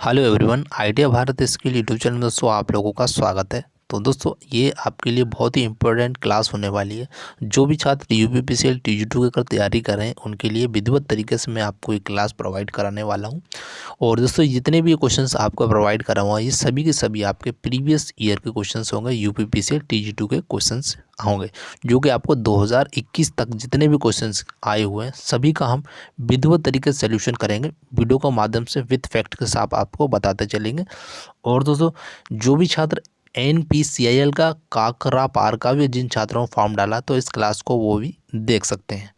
Hello everyone, idea Bharat skill YouTube channel में दोस्तों आप लोगों का स्वागत है। तो दोस्तों ये आपके लिए बहुत ही इंपॉर्टेंट क्लास होने वाली है। जो भी छात्र यूपीपीसीएल टीजी2 की अगर तैयारी कर रहे हैं उनके लिए विधिवत तरीके से मैं आपको ये क्लास प्रोवाइड कराने वाला हूं। और दोस्तों जितने भी क्वेश्चंस आपको प्रोवाइड करा हुआ ये सभी के सभी आपके प्रीवियस ईयर के क्वेश्चंस होंगे। यूपीपीसीएल टीजी2 के क्वेश्चंस होंगे जो कि आपको 2021 तक जितने भी क्वेश्चंस आए हुए हैं सभी का हम विधिवत तरीके से सोल्यूशन करेंगे। वीडियो के माध्यम से विद फैक्ट के साथ आपको बताते चलेंगे। और दोस्तों जो भी छात्र एनपीसीआईएल का काकरा पार का भी जिन छात्रों ने फॉर्म डाला तो इस क्लास को वो भी देख सकते हैं।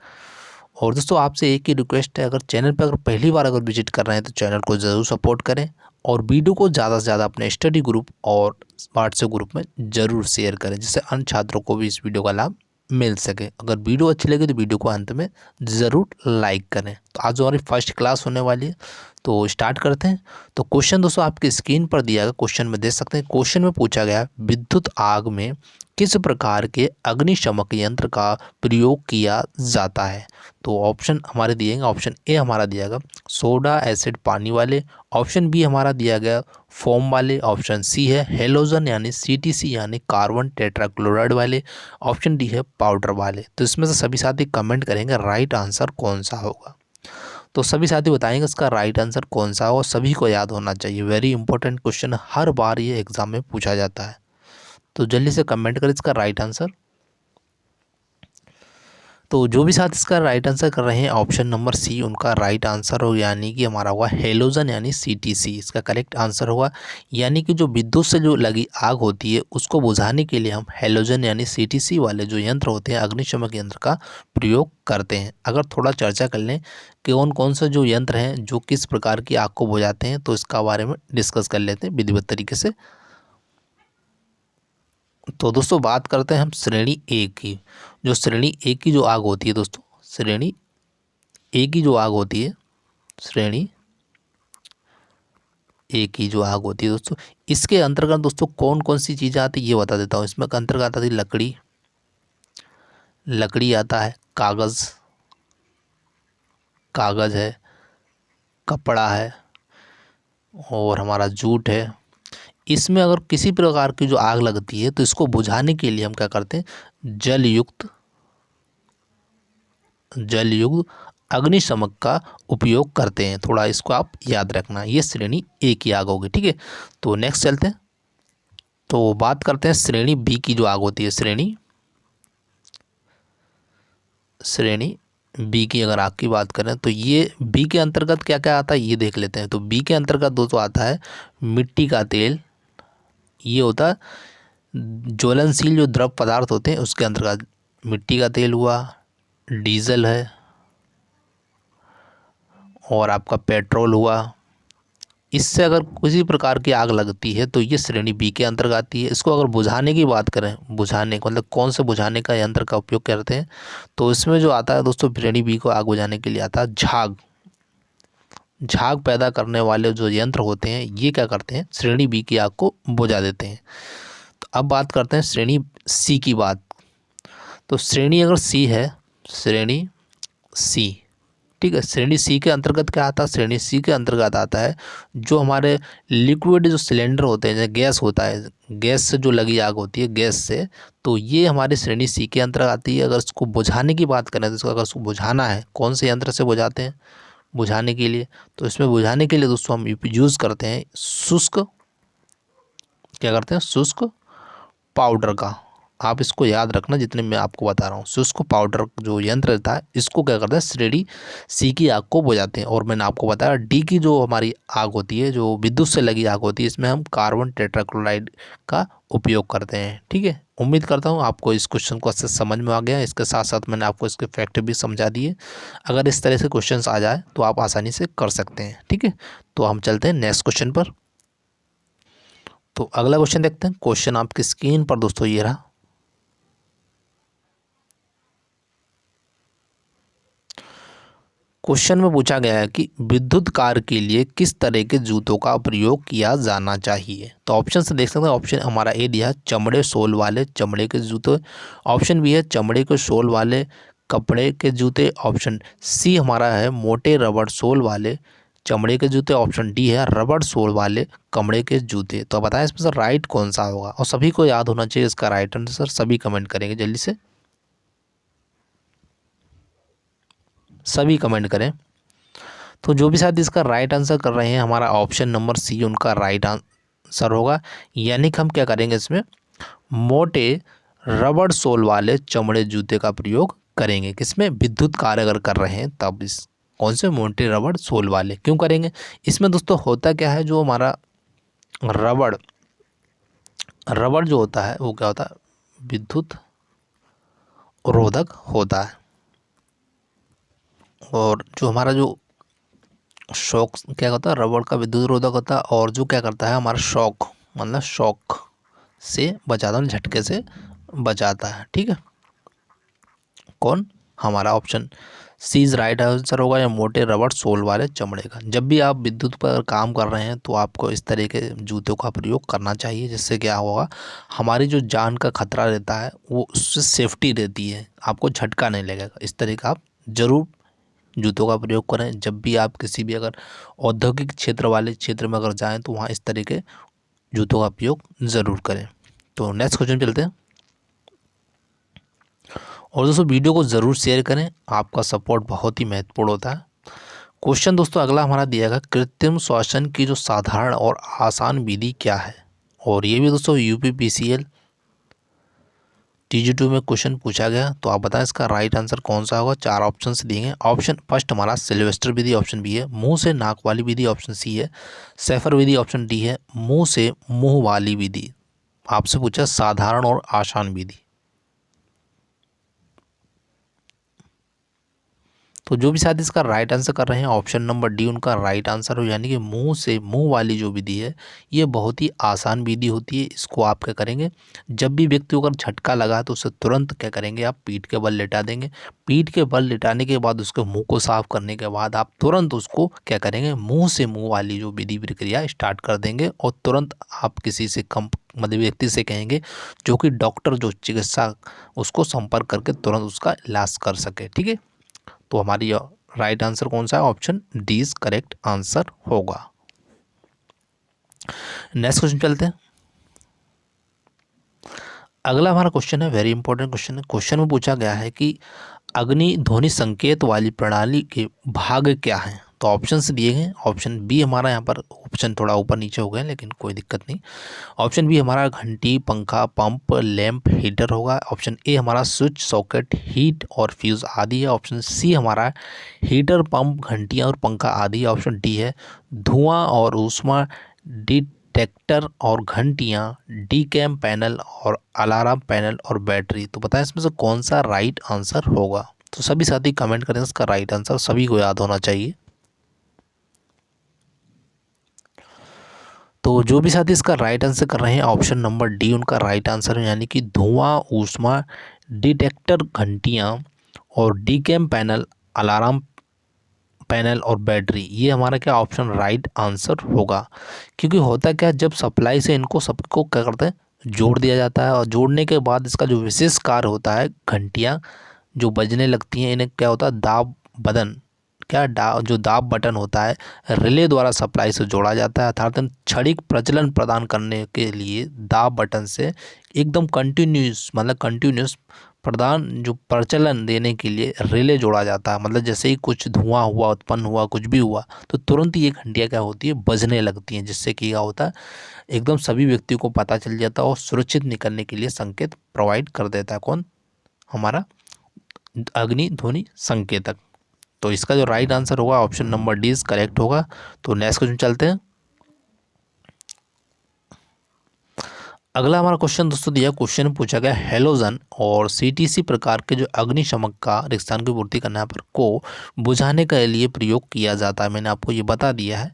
और दोस्तों आपसे एक ही रिक्वेस्ट है, अगर चैनल पर अगर पहली बार अगर विजिट कर रहे हैं तो चैनल को ज़रूर सपोर्ट करें और वीडियो को ज़्यादा से ज़्यादा अपने स्टडी ग्रुप और व्हाट्सएप ग्रुप में ज़रूर शेयर करें जिससे अन्य छात्रों को भी इस वीडियो का लाभ मिल सके। अगर वीडियो अच्छी लगे तो वीडियो को अंत में ज़रूर लाइक करें। तो आज हमारी फर्स्ट क्लास होने वाली है तो स्टार्ट करते हैं। तो क्वेश्चन दोस्तों आपकी स्क्रीन पर दिया गया क्वेश्चन में देख सकते हैं। क्वेश्चन में पूछा गया विद्युत आग में किस प्रकार के अग्निशमक यंत्र का प्रयोग किया जाता है। तो ऑप्शन हमारे दिए गए, ऑप्शन ए हमारा दिया गया सोडा एसिड पानी वाले, ऑप्शन बी हमारा दिया गया फोम वाले, ऑप्शन सी है हेलोजन यानी सीटीसी यानी कार्बन टेट्राक्लोराइड वाले, ऑप्शन डी है पाउडर वाले। तो इसमें से सभी साथी कमेंट करेंगे राइट आंसर कौन सा होगा। तो सभी साथी बताएंगे इसका राइट आंसर कौन सा हो। सभी को याद होना चाहिए, वेरी इंपॉर्टेंट क्वेश्चन, हर बार ये एग्जाम में पूछा जाता है। तो जल्दी से कमेंट करें इसका राइट आंसर। तो जो भी साथ इसका राइट आंसर कर रहे हैं ऑप्शन नंबर सी उनका राइट आंसर हो, यानी कि हमारा होगा हेलोजन यानी सीटीसी इसका करेक्ट आंसर होगा। यानी कि जो विद्युत से जो लगी आग होती है उसको बुझाने के लिए हम हेलोजन यानी सीटीसी वाले जो यंत्र होते हैं अग्निशमक यंत्र का प्रयोग करते हैं। अगर थोड़ा चर्चा कर लें कि कौन कौन से जो यंत्र हैं जो किस प्रकार की आग को बुझाते हैं तो इसका बारे में डिस्कस कर लेते हैं विधिवत तरीके से। तो दोस्तों बात करते हैं हम श्रेणी ए की। जो श्रेणी ए की जो आग होती है दोस्तों, श्रेणी ए की जो आग होती है, श्रेणी ए की जो आग होती है दोस्तों, इसके अंतर्गत दोस्तों कौन कौन सी चीज़ें आती है ये बता देता हूँ। इसमें अंतर्गत आती है लकड़ी आता है, कागज़ है, कपड़ा है और हमारा जूट है। इसमें अगर किसी प्रकार की जो आग लगती है तो इसको बुझाने के लिए हम क्या करते हैं, जलयुक्त अग्निशमक का उपयोग करते हैं। थोड़ा इसको आप याद रखना, ये श्रेणी ए की आग होगी। ठीक है, तो नेक्स्ट चलते हैं। तो बात करते हैं श्रेणी बी की जो आग होती है, श्रेणी बी की अगर आग की बात करें तो ये बी के अंतर्गत क्या क्या आता है ये देख लेते हैं। तो बी के अंतर्गत दोस्तों आता है मिट्टी का तेल, ये होता है ज्वलनशील जो द्रव पदार्थ होते हैं उसके अंतर्गत मिट्टी का तेल हुआ, डीजल है और आपका पेट्रोल हुआ। इससे अगर किसी प्रकार की आग लगती है तो ये श्रेणी बी के अंतर्गत आती है। इसको अगर बुझाने की बात करें, बुझाने मतलब कौन से बुझाने का यंत्र का उपयोग करते हैं तो इसमें जो आता है दोस्तों श्रेणी बी को आग बुझाने के लिए आता है झाग पैदा करने वाले जो यंत्र होते हैं ये क्या करते हैं, श्रेणी बी की आग को बुझा देते हैं। तो अब बात करते हैं श्रेणी सी की बात। तो श्रेणी अगर सी है, श्रेणी सी, ठीक है, श्रेणी सी के अंतर्गत क्या आता है, श्रेणी सी के अंतर्गत आता है जो हमारे लिक्विड जो सिलेंडर होते हैं, गैस होता है, गैस से जो लगी आग होती है गैस से, तो ये हमारे श्रेणी सी के अंतर्गत आती है। अगर इसको बुझाने की बात करें तो इसको अगर इसको बुझाना है कौन से यंत्र से बुझाते हैं बुझाने के लिए, तो इसमें बुझाने के लिए दोस्तों हम यूज़ करते हैं शुष्क, क्या करते हैं, शुष्क पाउडर का। आप इसको याद रखना जितने मैं आपको बता रहा हूँ। शुष्क पाउडर जो यंत्र रहता है इसको क्या करते हैं, श्रेणी सी की आग को बुझाते हैं। और मैंने आपको बताया डी की जो हमारी आग होती है जो विद्युत से लगी आग होती है इसमें हम कार्बन टेट्राक्लोराइड का उपयोग करते हैं। ठीक है, उम्मीद करता हूँ आपको इस क्वेश्चन को अच्छे से समझ में आ गया। इसके साथ साथ मैंने आपको इसके फैक्ट भी समझा दिए। अगर इस तरह से क्वेश्चन आ जाए तो आप आसानी से कर सकते हैं। ठीक है, तो हम चलते हैं नेक्स्ट क्वेश्चन पर। तो अगला क्वेश्चन देखते हैं। क्वेश्चन आपकी स्क्रीन पर दोस्तों ये रहा। क्वेश्चन में पूछा गया है कि विद्युत कार के लिए किस तरह के जूतों का प्रयोग किया जाना चाहिए। तो ऑप्शन से देख सकते हैं। ऑप्शन हमारा ए दिया है चमड़े सोल वाले चमड़े के जूते, ऑप्शन बी है चमड़े के सोल वाले कपड़े के जूते, ऑप्शन सी हमारा है मोटे रबड़ सोल वाले चमड़े के जूते, ऑप्शन डी है रबड़ सोल वाले कमड़े के जूते। तो बताएं इसमें से राइट कौन सा होगा, और सभी को याद होना चाहिए इसका राइट आंसर। सभी कमेंट करेंगे जल्दी से, सभी कमेंट करें। तो जो भी साथ इसका राइट आंसर कर रहे हैं, हमारा ऑप्शन नंबर सी उनका राइट आंसर होगा। यानी कि हम क्या करेंगे, इसमें मोटे रबड़ सोल वाले चमड़े जूते का प्रयोग करेंगे। किसमें, विद्युत कार्य अगर कर रहे हैं तब इस कौन से मोटे रबड़ सोल वाले क्यों करेंगे। इसमें दोस्तों होता क्या है, जो हमारा रबड़ जो होता है वो क्या होता है, विद्युत रोधक होता है। और जो हमारा जो शॉक क्या होता है, रबड़ का विद्युत रोधक होता है, और जो क्या करता है हमारा शॉक, मतलब शॉक से बचाता है, झटके से बचाता है। ठीक है, कौन, हमारा option C is right answer होगा, या मोटे रबड़ सोल वाले चमड़े का। जब भी आप विद्युत पर काम कर रहे हैं तो आपको इस तरह के जूतों का प्रयोग करना चाहिए, जिससे क्या होगा, हमारी जो जान का खतरा रहता है वो उससे सेफ्टी रहती है, आपको झटका नहीं लगेगा। इस तरह का आप जरूर जूतों का प्रयोग करें। जब भी आप किसी भी अगर औद्योगिक क्षेत्र वाले क्षेत्र में अगर जाएं तो वहाँ इस तरह के जूतों का उपयोग ज़रूर करें। तो नेक्स्ट क्वेश्चन चलते हैं। और दोस्तों वीडियो को ज़रूर शेयर करें, आपका सपोर्ट बहुत ही महत्वपूर्ण होता है। क्वेश्चन दोस्तों अगला हमारा दिया गया, कृत्रिम श्वसन की जो साधारण और आसान विधि क्या है। और ये भी दोस्तों यूपीपीसीएल TG2 में क्वेश्चन पूछा गया। तो आप बताएं इसका राइट आंसर कौन सा होगा। 4 ऑप्शन दिए गए। ऑप्शन फर्स्ट हमारा सिल्वेस्टर विधि, ऑप्शन बी है मुंह से नाक वाली विधि, ऑप्शन सी है सैफर विधि, ऑप्शन डी है मुंह से मुंह वाली विधि। आपसे पूछा साधारण और आसान विधि। तो जो भी शायद इसका राइट आंसर कर रहे हैं, ऑप्शन नंबर डी उनका राइट आंसर हो, यानी कि मुंह से मुंह वाली जो विधि है ये बहुत ही आसान विधि होती है। इसको आप क्या करेंगे, जब भी व्यक्ति को अगर झटका लगा तो उसे तुरंत क्या करेंगे, आप पीठ के बल लेटा देंगे। पीठ के बल लेटाने के बाद उसके मुंह को साफ करने के बाद आप तुरंत उसको क्या करेंगे, मुंह से मुंह वाली जो विधि प्रक्रिया स्टार्ट कर देंगे। और तुरंत आप किसी से कम मतलब व्यक्ति से कहेंगे जो कि डॉक्टर जो चिकित्सा उसको संपर्क करके तुरंत उसका इलाज कर सके। ठीक है, तो हमारी राइट आंसर कौन सा है, option D is correct answer होगा। नेक्स्ट क्वेश्चन चलते हैं। अगला हमारा क्वेश्चन है वेरी इंपॉर्टेंट क्वेश्चन है। क्वेश्चन में पूछा गया है कि अग्नि ध्वनि संकेत वाली प्रणाली के भाग क्या हैं। तो ऑप्शंस दिए गए। ऑप्शन बी हमारा यहाँ पर ऑप्शन थोड़ा ऊपर नीचे हो गए लेकिन कोई दिक्कत नहीं। ऑप्शन बी हमारा घंटी, पंखा, पंप, लैंप, हीटर होगा। ऑप्शन ए हमारा स्विच, सॉकेट, हीट और फ्यूज आदि है। ऑप्शन सी हमारा हीटर, पंप, घंटियाँ और पंखा आदि है। ऑप्शन डी है धुआं और ऊष्मा डिटेक्टर और घंटियाँ, डी कैम पैनल और अलार्म पैनल और बैटरी। तो बताएं इसमें से कौन सा राइट आंसर होगा। तो सभी साथी कमेंट करें इसका राइट आंसर, सभी को याद होना चाहिए। तो जो भी साथी इसका राइट आंसर कर रहे हैं, ऑप्शन नंबर डी उनका राइट आंसर है, यानी कि धुआं, ऊष्मा डिटेक्टर, घंटियां और D cam panel, alarm panel और बैटरी। ये हमारा क्या ऑप्शन राइट आंसर होगा। क्योंकि होता क्या, जब सप्लाई से इनको सबको क्या करते हैं, जोड़ दिया जाता है। और जोड़ने के बाद इसका जो विशेष कार्य होता है, घंटियाँ जो बजने लगती हैं, इन्हें क्या होता है, दाब बदन जो दाब बटन होता है रिले द्वारा सप्लाई से जोड़ा जाता है। अर्थात क्षणिक प्रचलन प्रदान करने के लिए दाब बटन से एकदम कंटिन्यूस प्रदान जो प्रचलन देने के लिए रिले जोड़ा जाता है। मतलब जैसे ही कुछ धुआं हुआ, उत्पन्न हुआ, कुछ भी हुआ, तो तुरंत ये घंटियाँ क्या होती है, बजने लगती हैं। जिससे कि क्या होता है, एकदम सभी व्यक्तियों को पता चल जाता है और सुरक्षित निकलने के लिए संकेत प्रोवाइड कर देता है। कौन, हमारा अग्नि ध्वनि संकेतक। तो इसका जो राइट आंसर होगा option number D is correct होगा। तो नेक्स्ट क्वेश्चन चलते हैं। अगला हमारा क्वेश्चन दोस्तों दिया, क्वेश्चन पूछा गया हेलोजन और CTC प्रकार के जो अग्निशमक का रिक्तान की पूर्ति करने पर को बुझाने के लिए प्रयोग किया जाता है। मैंने आपको ये बता दिया है,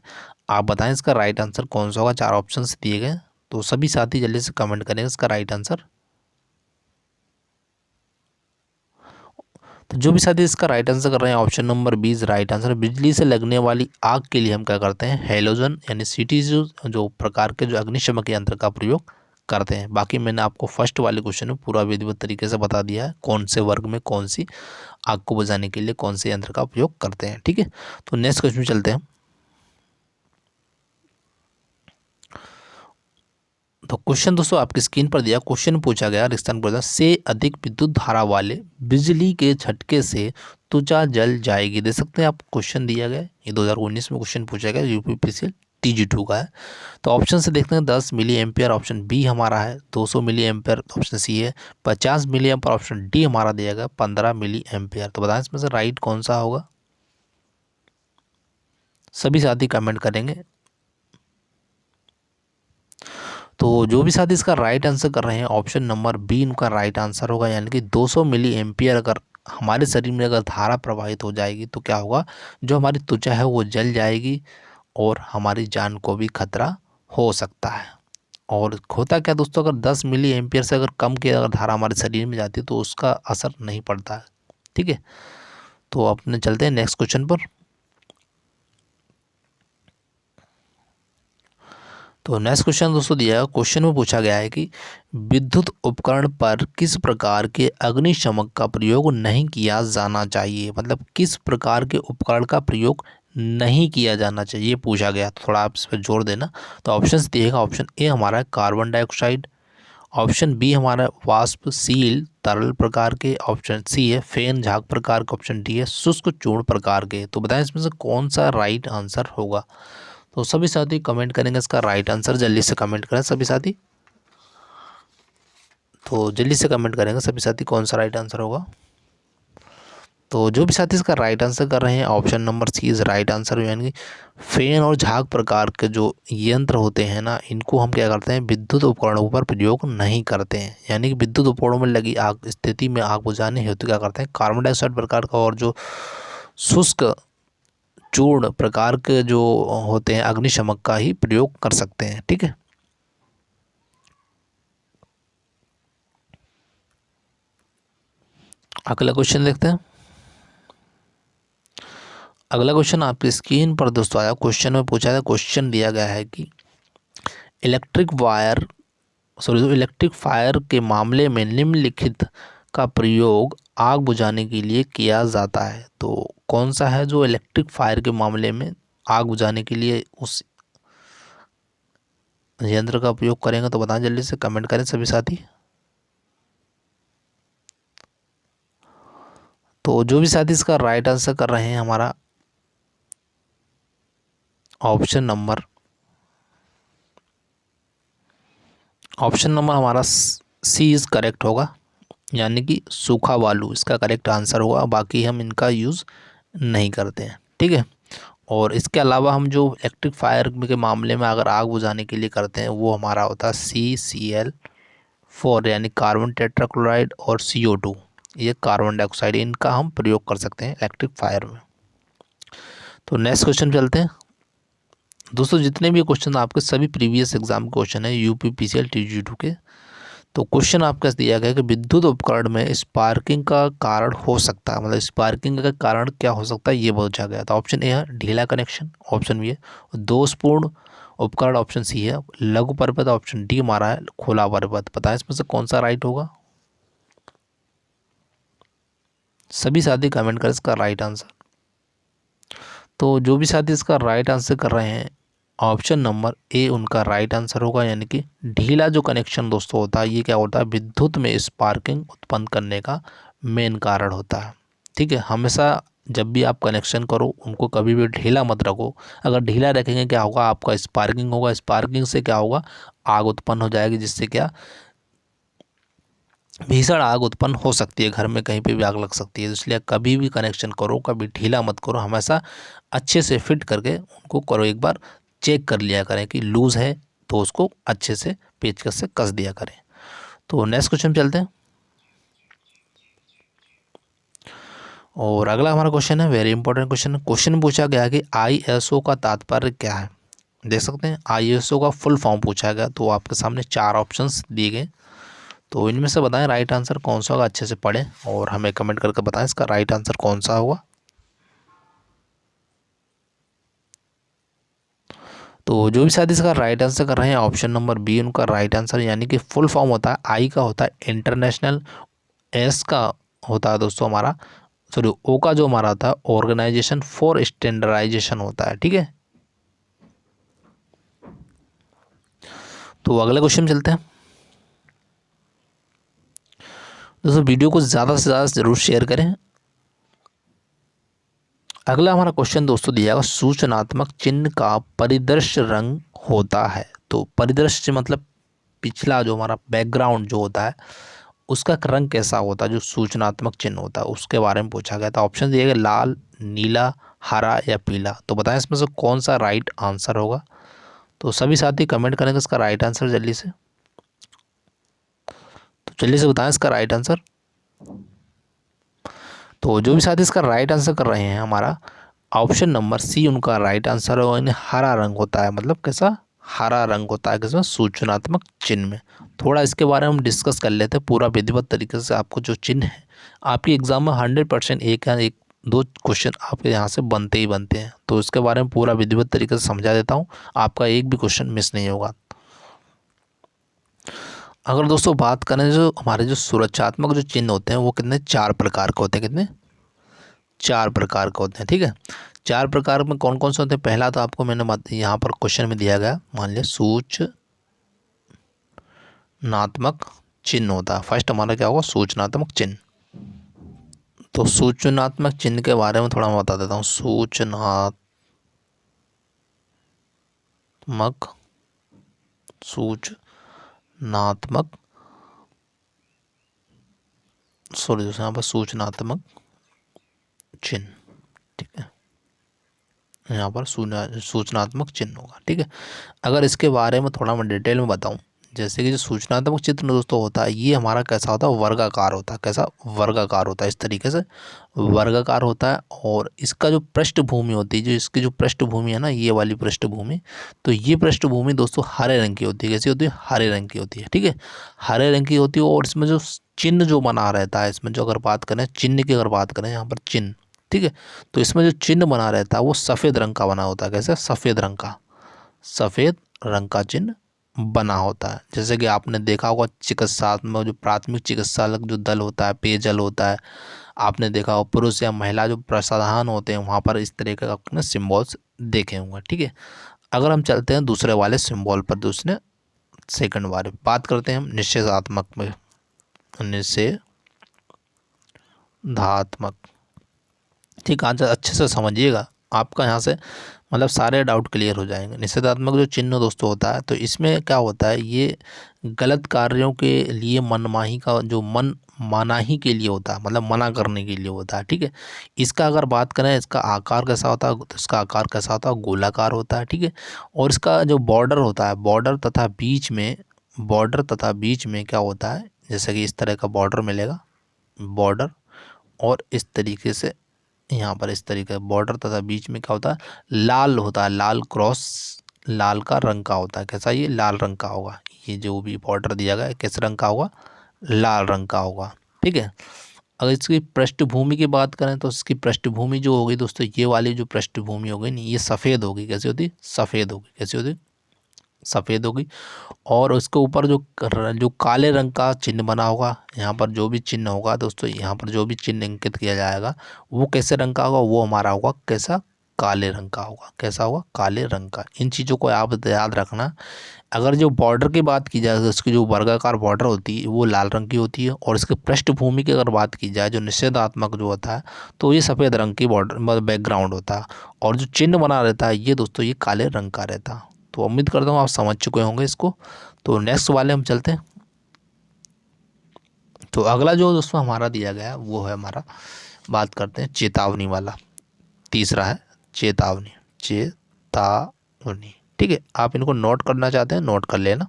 आप बताएं इसका राइट आंसर कौन सा होगा। 4 ऑप्शन दिए गए, तो सभी साथी जल्दी से कमेंट करें इसका राइट आंसर। तो जो भी साथी इसका राइट आंसर कर रहे हैं, option number B is right answer. बिजली से लगने वाली आग के लिए हम क्या करते हैं, हेलोजन यानी CTC जो प्रकार के जो अग्निशमक यंत्र का प्रयोग करते हैं। बाकी मैंने आपको फर्स्ट वाले क्वेश्चन में पूरा विधिवत तरीके से बता दिया है, कौन से वर्ग में कौन सी आग को बुझाने के लिए कौन से यंत्र का उपयोग करते हैं। ठीक है, तो नेक्स्ट क्वेश्चन में चलते हैं। तो क्वेश्चन दोस्तों आपकी स्क्रीन पर दिया, क्वेश्चन पूछा गया राजस्थान बोर्ड से अधिक विद्युत धारा वाले बिजली के झटके से त्वचा जल जाएगी। देख सकते हैं आप, क्वेश्चन दिया गया, ये 2019 में क्वेश्चन पूछा गया, यूपीपीसीएल TG2 का है। तो ऑप्शन से देखते हैं 10 मिली एम्पियर ऑप्शन बी हमारा है, 200 मिली एम्पियर ऑप्शन सी है, 50 मिली एम्पियर ऑप्शन डी हमारा दिया गया, 15 मिली एम्पियर। तो बताएं इसमें से राइट कौन सा होगा। सभी साथी कमेंट करेंगे। तो जो भी साथी इसका राइट आंसर कर रहे हैं, ऑप्शन नंबर बी इनका राइट आंसर होगा, यानी कि 200 मिली एम्पियर अगर हमारे शरीर में अगर धारा प्रवाहित हो जाएगी तो क्या होगा, जो हमारी त्वचा है वो जल जाएगी और हमारी जान को भी खतरा हो सकता है। और होता क्या दोस्तों, अगर 10 मिली एम्पियर से अगर कम की अगर धारा हमारे शरीर में जाती है तो उसका असर नहीं पड़ता है। ठीक है, तो अपने चलते हैं नेक्स्ट क्वेश्चन पर। तो नेक्स्ट क्वेश्चन दोस्तों दिया है, क्वेश्चन में पूछा गया है कि विद्युत उपकरण पर किस प्रकार के अग्निशमक का प्रयोग नहीं किया जाना चाहिए। मतलब किस प्रकार के उपकरण का प्रयोग नहीं किया जाना चाहिए, ये पूछा गया। तो थोड़ा आप इस पर जोर देना। तो ऑप्शन दिएगा, ऑप्शन ए हमारा है कार्बन डाइऑक्साइड, ऑप्शन बी हमारा वाष्प सील तरल प्रकार के, ऑप्शन सी है फेन झाग प्रकार के, ऑप्शन डी है शुष्क चूर्ण प्रकार के। तो बताएं इसमें से कौन सा राइट आंसर होगा। तो सभी साथी कमेंट करेंगे इसका राइट आंसर, जल्दी से कमेंट करें सभी साथी। तो जल्दी से कमेंट करेंगे सभी साथी कौन सा राइट आंसर होगा। तो जो भी साथी इसका राइट आंसर कर रहे हैं, option number C is right answer, यानी कि फैन और झाग प्रकार के जो यंत्र होते हैं ना, इनको हम क्या करते हैं, विद्युत उपकरणों पर प्रयोग नहीं करते हैं। यानी कि विद्युत उपकरणों में लगी आग स्थिति में आग बुझाने हेतु क्या करते हैं, कार्बन डाइऑक्साइड प्रकार का और जो शुष्क चूर्ण प्रकार के जो होते हैं अग्निशमक का ही प्रयोग कर सकते हैं। ठीक है, अगला क्वेश्चन देखते हैं। अगला क्वेश्चन आपकी स्क्रीन पर दोस्तों आया, क्वेश्चन में पूछा था, क्वेश्चन दिया गया है कि इलेक्ट्रिक फायर के मामले में निम्नलिखित का प्रयोग आग बुझाने के लिए किया जाता है। तो कौन सा है जो इलेक्ट्रिक फायर के मामले में आग बुझाने के लिए उस यंत्र का उपयोग करेंगे। तो बताएं, जल्दी से कमेंट करें सभी साथी। तो जो भी साथी इसका राइट आंसर कर रहे हैं, हमारा ऑप्शन नंबर हमारा सी इज करेक्ट होगा, यानी कि सूखा बालू इसका करेक्ट आंसर होगा। बाकी हम इनका यूज़ नहीं करते हैं। ठीक है, और इसके अलावा हम जो इलेक्ट्रिक फायर के मामले में अगर आग बुझाने के लिए करते हैं वो हमारा होता है CCl4, यानी कार्बन टेट्राक्लोराइड, और CO2 ये कार्बन डाइऑक्साइड, इनका हम प्रयोग कर सकते हैं इलेक्ट्रिक फायर में। तो नेक्स्ट क्वेश्चन चलते हैं दोस्तों। जितने भी क्वेश्चन आपके सभी प्रीवियस एग्जाम क्वेश्चन है यूपीपीसीएल TG2 के। तो क्वेश्चन आपका दिया गया है कि विद्युत उपकरण में स्पार्किंग का कारण हो सकता है, मतलब स्पार्किंग का कारण क्या हो सकता है ये पूछा गया। तो ऑप्शन ए है ढीला कनेक्शन, ऑप्शन बी है दोषपूर्ण उपकरण, ऑप्शन सी है लघु परिपथ, ऑप्शन डी हमारा है खुला परिपथ। बताएं इसमें से कौन सा राइट होगा। सभी साथी कमेंट करें इसका राइट आंसर। तो जो भी साथी इसका राइट आंसर कर रहे हैं, ऑप्शन नंबर ए उनका राइट आंसर होगा, यानी कि ढीला जो कनेक्शन दोस्तों होता है ये क्या होता है, विद्युत में स्पार्किंग उत्पन्न करने का मेन कारण होता है। ठीक है, हमेशा जब भी आप कनेक्शन करो उनको कभी भी ढीला मत रखो। अगर ढीला रखेंगे क्या होगा, आपका स्पार्किंग होगा, स्पार्किंग से क्या होगा, आग उत्पन्न हो जाएगी, जिससे क्या भीषण आग उत्पन्न हो सकती है, घर में कहीं पे भी आग लग सकती है। इसलिए कभी भी कनेक्शन करो कभी ढीला मत करो, हमेशा अच्छे से फिट करके उनको करो। एक बार चेक कर लिया करें कि लूज़ है तो उसको अच्छे से पेचकस से कस दिया करें। तो नेक्स्ट क्वेश्चन चलते हैं, और अगला हमारा क्वेश्चन है वेरी इंपॉर्टेंट क्वेश्चन। क्वेश्चन पूछा गया कि ISO का तात्पर्य क्या है। देख सकते हैं ISO का फुल फॉर्म पूछा गया। तो आपके सामने 4 ऑप्शंस दिए गए, तो इनमें से बताएं राइट आंसर कौन सा होगा। अच्छे से पढ़ें और हमें कमेंट करके बताएं इसका राइट आंसर कौन सा होगा। तो जो भी शायद इसका राइट आंसर कर रहे हैं, ऑप्शन नंबर बी उनका राइट आंसर, यानी कि फुल फॉर्म होता है आई का होता है इंटरनेशनल, एस का होता है दोस्तों हमारा ओ का जो हमारा होता है ऑर्गेनाइजेशन फॉर स्टैंडर्डाइजेशन होता है। ठीक है, तो अगले क्वेश्चन चलते हैं दोस्तों। वीडियो को ज़्यादा से ज़्यादा ज़रूर शेयर करें। अगला हमारा क्वेश्चन दोस्तों दिया गया, सूचनात्मक चिन्ह का परिदृश्य रंग होता है। तो परिदृश्य मतलब पिछला जो हमारा बैकग्राउंड जो होता है उसका रंग कैसा होता है, जो सूचनात्मक चिन्ह होता है उसके बारे में पूछा गया था। ऑप्शन दिए गए लाल, नीला, हरा या पीला। तो बताएं इसमें से कौन सा राइट आंसर होगा। तो सभी साथी कमेंट करेंगे इसका राइट आंसर जल्दी से। तो जल्दी से बताएं इसका राइट आंसर। तो जो भी साथी इसका राइट आंसर कर रहे हैं, हमारा ऑप्शन नंबर सी उनका राइट आंसर होगा। इन्हें हरा रंग होता है, मतलब कैसा हरा रंग होता है किसमें, सूचनात्मक चिन्ह में। थोड़ा इसके बारे में हम डिस्कस कर लेते हैं पूरा विधिवत तरीके से। आपको जो चिन्ह है आपके एग्जाम में 100% एक या एक दो क्वेश्चन आपके यहाँ से बनते ही बनते हैं। तो इसके बारे में पूरा विधिवत तरीके से समझा देता हूँ, आपका एक भी क्वेश्चन मिस नहीं होगा। अगर दोस्तों बात करें जो हमारे जो सुरक्षात्मक जो चिन्ह होते हैं वो कितने 4 प्रकार के होते हैं। कितने 4 प्रकार के होते हैं। ठीक है, 4 प्रकार में कौन कौन से होते हैं। पहला तो आपको मैंने यहाँ पर क्वेश्चन में दिया गया, मान लिया सूचनात्मक चिन्ह होता है। फर्स्ट हमारा क्या होगा, सूचनात्मक चिन्ह। तो सूचनात्मक चिन्ह के बारे में थोड़ा मैं बता देता हूँ। सूचनात्मक सॉरी दोस्तों, यहाँ पर सूचनात्मक चिन्ह, ठीक है, यहाँ पर सूचनात्मक चिन्ह होगा। ठीक है, अगर इसके बारे में थोड़ा मैं डिटेल में बताऊं, जैसे कि जो सूचनात्मक चिन्ह दोस्तों होता है ये हमारा कैसा होता है, वर्गाकार होता है। कैसा, वर्गाकार होता है, इस तरीके से वर्गाकार होता है। और इसका जो पृष्ठभूमि होती है, जो इसकी जो पृष्ठभूमि है ना, ये वाली पृष्ठभूमि, तो ये पृष्ठभूमि दोस्तों हरे रंग की होती है। कैसी होती है, हरे रंग की होती है। ठीक है, हरे रंग की होती है। और इसमें जो चिन्ह जो बना रहता है, इसमें जो अगर बात करें चिन्ह की, अगर बात करें यहाँ पर चिन्ह, ठीक है, तो इसमें जो चिन्ह बना रहता है वो सफ़ेद रंग का बना होता है। कैसे, सफ़ेद रंग का, सफ़ेद रंग का चिन्ह बना होता है। जैसे कि आपने देखा होगा चिकित्सात्मक जो प्राथमिक चिकित्सालय जो दल होता है, पेयजल होता है, आपने देखा होगा पुरुष या महिला जो प्रसाधन होते हैं वहाँ पर इस तरह का आपने सिम्बॉल्स देखे होंगे। ठीक है, अगर हम चलते हैं दूसरे वाले सिम्बॉल पर, दूसरे सेकंड वाले बात करते हैं हम निषेधात्मक में। निषेधात्मक, ठीक, आंसर अच्छे से समझिएगा, आपका यहाँ से मतलब सारे डाउट क्लियर हो जाएंगे। निषेधात्मक जो चिन्ह दोस्तों होता है, तो इसमें क्या होता है, ये गलत कार्यों के लिए मनमाही का जो मनाही के लिए होता है, मतलब मना करने के लिए होता है। ठीक है, इसका अगर बात करें इसका आकार कैसा होता है, तो इसका आकार कैसा होता है, गोलाकार होता है। ठीक है, और इसका जो बॉर्डर होता है, बॉर्डर तथा बीच में क्या होता है, जैसे कि इस तरह का बॉर्डर मिलेगा, बॉर्डर, और इस तरीके से यहाँ पर इस तरीके बॉर्डर तथा बीच में क्या होता है, लाल होता है, लाल क्रॉस, लाल का रंग का होता है। कैसा, ये लाल रंग का होगा। ये जो भी बॉर्डर दिया गया है किस रंग का होगा, लाल रंग का होगा। ठीक है, अगर इसकी पृष्ठभूमि की बात करें तो इसकी पृष्ठभूमि जो होगी दोस्तों, ये वाली जो पृष्ठभूमि होगी नहीं, ये सफ़ेद होगी। कैसी होती, सफ़ेद होगी। कैसी होती, सफ़ेद होगी। और उसके ऊपर जो काले रंग का चिन्ह बना होगा, यहाँ पर जो भी चिन्ह होगा दोस्तों, यहाँ पर जो भी चिन्ह अंकित किया जाएगा वो कैसे रंग का होगा, वो हमारा होगा कैसा, काले रंग का होगा। कैसा होगा, काले रंग का। इन चीज़ों को आप याद रखना। अगर जो बॉर्डर की बात की जाए तो उसकी जो वर्गाकार बॉर्डर होती है वो लाल रंग की होती है। और इसके पृष्ठभूमि की अगर बात की जाए, जो निषेधात्मक जो होता है, तो ये सफ़ेद रंग की बॉर्डर मतलब बैकग्राउंड होता है। और जो चिन्ह बना रहता है ये दोस्तों, ये काले रंग का रहता है। तो उम्मीद करता हूँ आप समझ चुके होंगे इसको। तो नेक्स्ट वाले हम चलते हैं। तो अगला जो दोस्तों हमारा दिया गया है वो है हमारा, बात करते हैं चेतावनी वाला। तीसरा है चेतावनी, चेतावनी। ठीक है, आप इनको नोट करना चाहते हैं नोट कर लेना।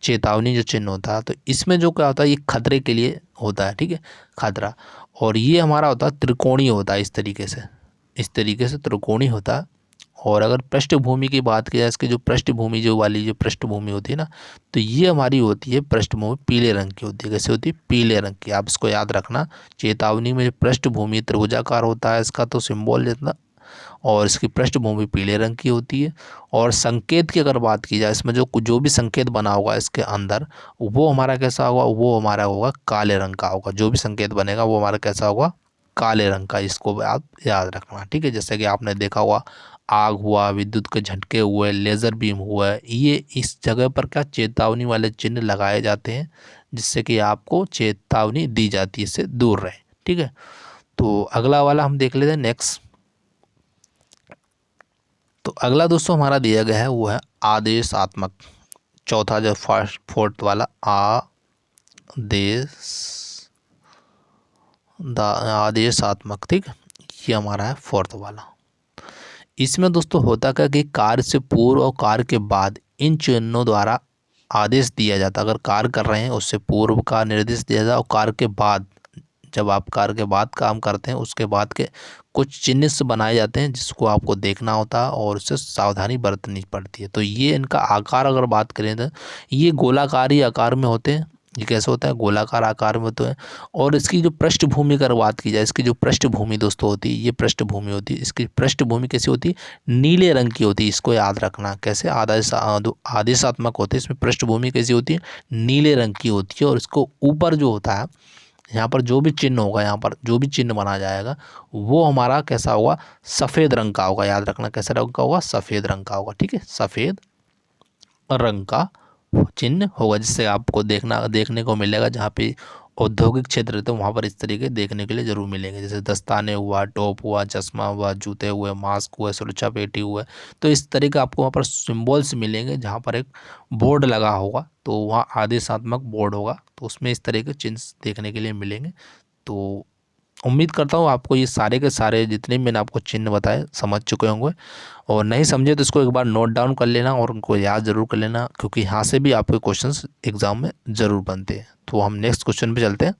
चेतावनी जो चिन्ह होता है, तो इसमें जो क्या होता है, ये खतरे के लिए होता है। ठीक है, खतरा। और ये हमारा होता है त्रिकोणीय होता है, इस तरीके से त्रिकोणीय होता है। और अगर पृष्ठभूमि की बात की जाए, इसकी जो पृष्ठभूमि जो वाली जो पृष्ठभूमि होती है ना, तो ये हमारी होती है पृष्ठभूमि पीले रंग की होती है। कैसे होती है, पीले रंग की। आप इसको याद रखना, चेतावनी में जो पृष्ठभूमि त्रिभुजाकार होता है इसका तो सिंबल जितना, और इसकी पृष्ठभूमि पीले रंग की होती है। और संकेत की अगर बात की जाए, इसमें जो भी संकेत बना होगा इसके अंदर, वो हमारा कैसा होगा, वो हमारा होगा काले रंग का होगा। जो भी संकेत बनेगा वो हमारा कैसा होगा, काले रंग का। इसको आप याद रखना। ठीक है, जैसे कि आपने देखा होगा आग हुआ, विद्युत के झटके हुए, लेज़र बीम हुआ, ये इस जगह पर क्या चेतावनी वाले चिन्ह लगाए जाते हैं, जिससे कि आपको चेतावनी दी जाती है, इससे दूर रहें। ठीक है, तो अगला वाला हम देख लेते हैं नेक्स्ट। तो अगला दोस्तों हमारा दिया गया है वो है आदेशात्मक। चौथा जो फर्स्ट फोर्थ वाला आदेश आदेशात्मक, ठीक, ये हमारा है फोर्थ वाला। इसमें दोस्तों होता क्या कि कार्य से पूर्व और कार्य के बाद इन चिन्हों द्वारा आदेश दिया जाता है। अगर कार्य कर रहे हैं उससे पूर्व का निर्देश दिया जाता है, और कार्य के बाद, जब आप कार्य के बाद काम करते हैं उसके बाद के कुछ चिन्ह से बनाए जाते हैं, जिसको आपको देखना होता है और उससे सावधानी बरतनी पड़ती है। तो ये इनका आकार अगर बात करें तो ये गोलाकारी आकार में होते हैं। ये कैसे होता है, गोलाकार आकार में होते हैं। और इसकी जो पृष्ठभूमि की अगर बात की जाए, इसकी जो पृष्ठभूमि दोस्तों होती है, ये पृष्ठभूमि होती है, इसकी पृष्ठभूमि कैसी होती है, नीले रंग की होती है। इसको याद रखना कैसे, आदेशात्मक होते हैं, इसमें पृष्ठभूमि कैसी होती है, नीले रंग की होती है। और इसको ऊपर जो होता है, यहाँ पर जो भी चिन्ह होगा, यहाँ पर जो भी चिन्ह बना जाएगा वो हमारा कैसा होगा, सफ़ेद रंग का होगा। याद रखना कैसा रंग का होगा, सफ़ेद रंग का होगा। ठीक है, सफ़ेद रंग का चिन्ह होगा, जिससे आपको देखने को मिलेगा। जहाँ पे औद्योगिक क्षेत्र है तो वहाँ पर इस तरीके देखने के लिए ज़रूर मिलेंगे, जैसे दस्ताने हुआ, टोप हुआ, चश्मा हुआ, जूते हुए, मास्क हुए, सुरक्षा पेटी हुआ। तो इस तरह का आपको वहाँ पर सिम्बल्स मिलेंगे। जहाँ पर एक बोर्ड लगा होगा तो वहाँ आदेशात्मक बोर्ड होगा, तो उसमें इस तरह के चिन्ह देखने के लिए मिलेंगे। तो उम्मीद करता हूँ आपको ये सारे के सारे जितने भी मैंने आपको चिन्ह बताए समझ चुके होंगे, और नहीं समझे तो इसको एक बार नोट डाउन कर लेना और उनको याद ज़रूर कर लेना, क्योंकि यहाँ से भी आपके क्वेश्चंस एग्जाम में ज़रूर बनते हैं। तो हम नेक्स्ट क्वेश्चन पे चलते हैं।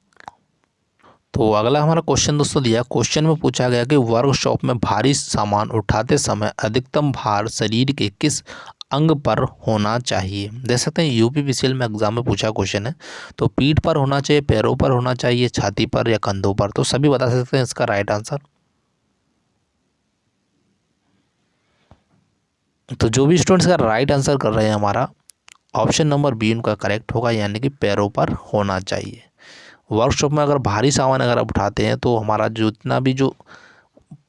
तो अगला हमारा क्वेश्चन दोस्तों दिया, क्वेश्चन में पूछा गया कि वर्कशॉप में भारी सामान उठाते समय अधिकतम भार शरीर के किस अंग पर होना चाहिए। देख सकते हैं यूपीपीसीएल में एग्जाम में पूछा क्वेश्चन है। तो पीठ पर होना चाहिए, पैरों पर होना चाहिए, छाती पर या कंधों पर। तो सभी बता सकते हैं इसका राइट आंसर। तो जो भी स्टूडेंट्स का राइट आंसर कर रहे हैं, हमारा ऑप्शन नंबर बी उनका करेक्ट होगा, यानी कि पैरों पर होना चाहिए। वर्कशॉप में अगर भारी सामान अगर आप उठाते हैं तो हमारा जितना भी जो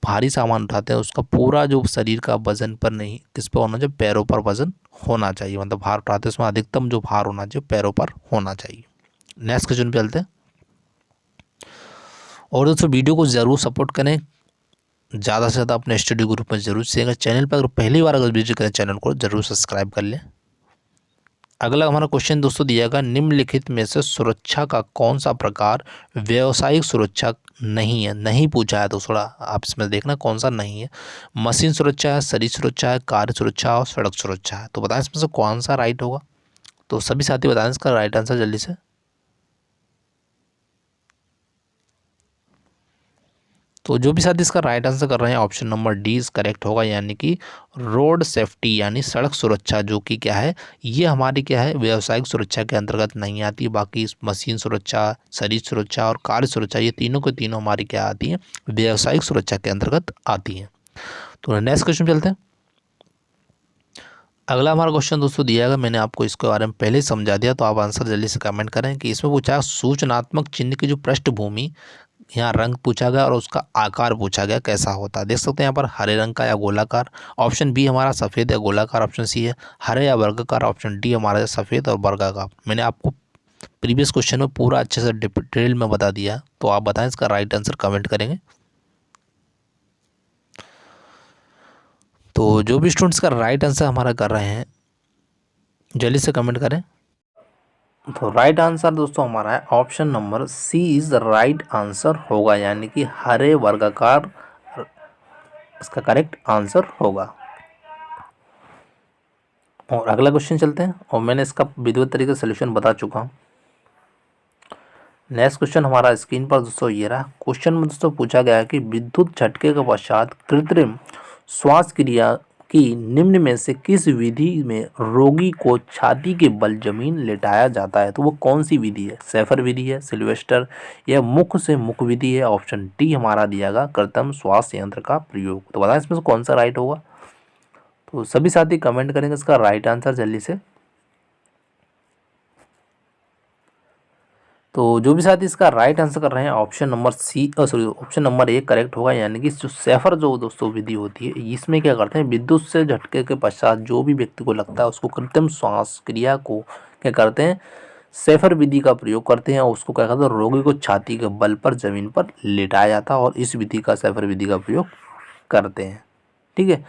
भारी सामान उठाते हैं उसका पूरा जो शरीर का वजन पर नहीं, किस पर होना चाहिए, पैरों पर वजन होना चाहिए। मतलब भार उठाते हैं उसमें अधिकतम जो भार होना चाहिए पैरों पर होना चाहिए। नेक्स्ट क्वेश्चन पे चलते हैं। और दोस्तों वीडियो को ज़रूर सपोर्ट करें, ज़्यादा से ज़्यादा अपने स्टडी ग्रुप में जरूर शेयर करें। चैनल पर अगर पहली बार अगर विजिट करें चैनल को जरूर सब्सक्राइब कर लें। अगला हमारा क्वेश्चन दोस्तों दिया गया, निम्नलिखित में से सुरक्षा का कौन सा प्रकार व्यावसायिक सुरक्षा नहीं है। नहीं पूछा है तो थोड़ा आप इसमें देखना कौन सा नहीं है। मशीन सुरक्षा है, शरीर सुरक्षा है, कार्य सुरक्षा और सड़क सुरक्षा है। तो बताएं इसमें से कौन सा राइट होगा। तो सभी साथी बताएं इसका राइट आंसर जल्दी से। तो जो भी साथी इसका राइट आंसर कर रहे हैं option number D is correct होगा, यानी कि रोड सेफ्टी यानी सड़क सुरक्षा, जो कि क्या है, ये हमारी क्या है, व्यावसायिक सुरक्षा के अंतर्गत नहीं आती। बाकी मशीन सुरक्षा, शरीर सुरक्षा और कार्य सुरक्षा, ये तीनों के तीनों हमारी क्या आती हैं, व्यावसायिक सुरक्षा के अंतर्गत आती हैं। तो नेक्स्ट क्वेश्चन चलते हैं। अगला हमारा क्वेश्चन दोस्तों दिया गया, मैंने आपको इसके बारे में पहले ही समझा दिया, तो आप आंसर जल्दी से कमेंट करें कि इसमें पूछा सूचनात्मक चिन्ह की जो पृष्ठभूमि, यहाँ रंग पूछा गया और उसका आकार पूछा गया कैसा होता है। देख सकते हैं यहाँ पर हरे रंग का या गोलाकार, ऑप्शन बी हमारा सफ़ेद या गोलाकार, ऑप्शन सी है हरे या वर्गाकार, ऑप्शन डी हमारा सफ़ेद और वर्गाकार। मैंने आपको प्रीवियस क्वेश्चन में पूरा अच्छे से डिटेल में बता दिया, तो आप बताएं इसका राइट आंसर कमेंट करेंगे। तो जो भी स्टूडेंट्स का राइट आंसर हमारा कर रहे हैं जल्दी से कमेंट करें। तो राइट आंसर दोस्तों हमारा है option number C is right answer होगा, यानी कि हरे वर्गाकार इसका करेक्ट आंसर होगा। और अगला क्वेश्चन चलते हैं, और मैंने इसका विधिवत तरीके से सोल्यूशन बता चुका हूँ। नेक्स्ट क्वेश्चन हमारा स्क्रीन पर दोस्तों ये रहा। क्वेश्चन में दोस्तों पूछा गया है कि विद्युत झटके के पश्चात कृत्रिम श्वास क्रिया की निम्न में से किस विधि में रोगी को छाती के बल जमीन लेटाया जाता है। तो वो कौन सी विधि है, सेफर विधि है, सिल्वेस्टर या मुख से मुख विधि है। ऑप्शन डी हमारा दिया गया कृत्रिम श्वास यंत्र का प्रयोग। तो बताएं इसमें से कौन सा राइट होगा। तो सभी साथी कमेंट करेंगे इसका राइट आंसर जल्दी से। तो जो भी साथी इसका राइट आंसर कर रहे हैं option number C option number A correct होगा। यानी कि जो सेफर जो दोस्तों विधि होती है इसमें क्या करते हैं, विद्युत से झटके के पश्चात जो भी व्यक्ति को लगता है उसको कृत्रिम श्वास क्रिया को क्या करते हैं, सेफर विधि का प्रयोग करते हैं। उसको क्या करते हैं, रोगी को छाती के बल पर जमीन पर लेटाया जाता है और इस विधि का सेफर विधि का प्रयोग करते हैं। ठीक है,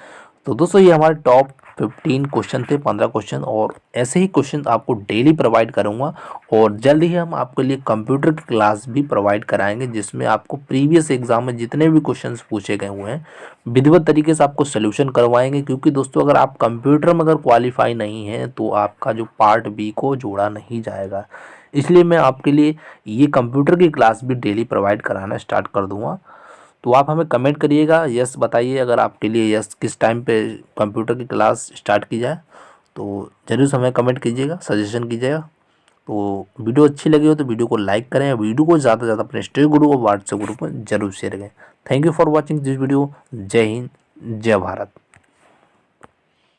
तो दोस्तों ये हमारे टॉप 15 क्वेश्चन थे, 15 क्वेश्चन, और ऐसे ही क्वेश्चन आपको डेली प्रोवाइड करूंगा। और जल्द ही हम आपके लिए कंप्यूटर की क्लास भी प्रोवाइड कराएंगे जिसमें आपको प्रीवियस एग्जाम में जितने भी क्वेश्चंस पूछे गए हुए हैं विधिवत तरीके से आपको सोल्यूशन करवाएंगे। क्योंकि दोस्तों अगर आप कंप्यूटर में अगर क्वालिफाई नहीं है तो आपका जो पार्ट बी को जोड़ा नहीं जाएगा। इसलिए मैं आपके लिए ये कंप्यूटर की क्लास भी डेली प्रोवाइड कराना स्टार्ट कर दूँगा। तो आप हमें कमेंट करिएगा, यस बताइए अगर आपके लिए यस किस टाइम पे कंप्यूटर की क्लास स्टार्ट की जाए। तो ज़रूर हमें कमेंट कीजिएगा, सजेशन कीजिएगा। तो वीडियो अच्छी लगी हो तो वीडियो को लाइक करें, वीडियो को ज़्यादा से ज़्यादा अपने स्टेट ग्रुप और व्हाट्सएप ग्रुप में जरूर शेयर करें। Thank you for watching this video. जय हिंद, जय भारत।